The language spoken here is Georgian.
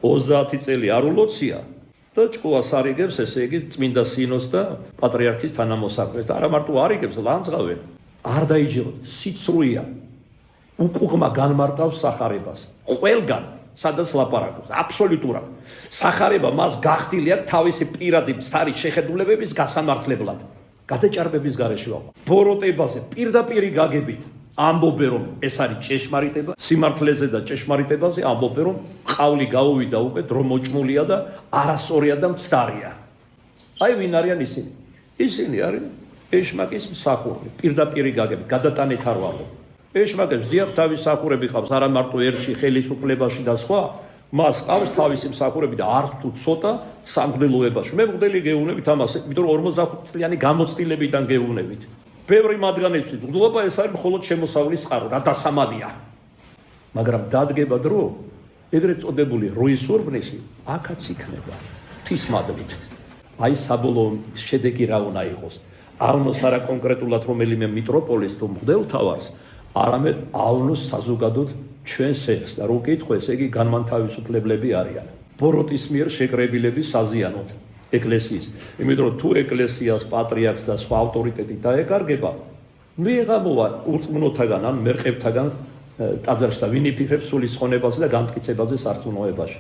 30 წელი არ ულოცია და ჭკუას არიგებს, ესე იგი წმინდა სინოდს და პატრიარქის თანამოსაყრეს და არა მარტო არიგებს, ლანძღავენ. არ დაიჯეროთ, სიცრუეა. უკუღმა განმარტავს სახარებას. ყველგან, სადაც ლაპარაკობს, აბსოლუტურად. სახარება მას გახდილი აქვს თავისი პირადი მცდარი შეხედულებების გასამართლებლად. გადაჭარბების გარეშე ვიყო. ბოროტებაზე პირდაპირი გაგებით ამბობენ რომ ეს არის ჭეშმარიტება, სიმართლეზე და ჭეშმარიტებაზე ამბობენ რომ ყავლი გაუვიდა უკვე დრო მოჭმულია და არასწორია და მცდარია. აი ვინ არიან ისინი? ისინი არის ეშმაკის მსახურები, პირდაპირი გაგებით, გადატანით არ ვამბობ. ეშმაკებს დიახ თავის მსახურები ყავს, არა მარტო ერში, ხელისუფლებაში და სხვა, მას ყავს თავისი მსახურები და არ თუ ცოტა სამღვდელოებაში. მე მღვდელი გეუბნებით ამას, იმიტომ რომ 45 წლიანი გამოცდილებიდან გეუბნებით. ბევრი მათგანისთვის მღვდლობა ეს არის მხოლოდ შემოსავლის წყარო, რა დასამალია. მაგრამ დადგება დრო, ეგრეთ წოდებული როის ურბნისი აქაც იქნება ღვთისმადლით. აი საბოლოო შედეგი რა უნდა იყოს. ავნოს არა კონკრეტულად რომელიმე მიტროპოლის თუ მღვდელთავარს, არამედ ავნოს საზოგადოდ ჩვენს ეხს და რო კითხო, ესე იგი განმანთავისუფლებლები არიან. ბოროტის მიერ შეკრებილების საზიანოდ ეკლესიის. იმიტომ რომ თუ ეკლესიას პატრიარქს და სხვა ავტორიტეტი დაეკარგება, მიიღამოვა ურწმუნოთაგან ან მერყევთაგან ტაძარს და ვინ იფიქრებს სულის ხონებაზე და განმტკიცებაზე სარწმუნოებაში.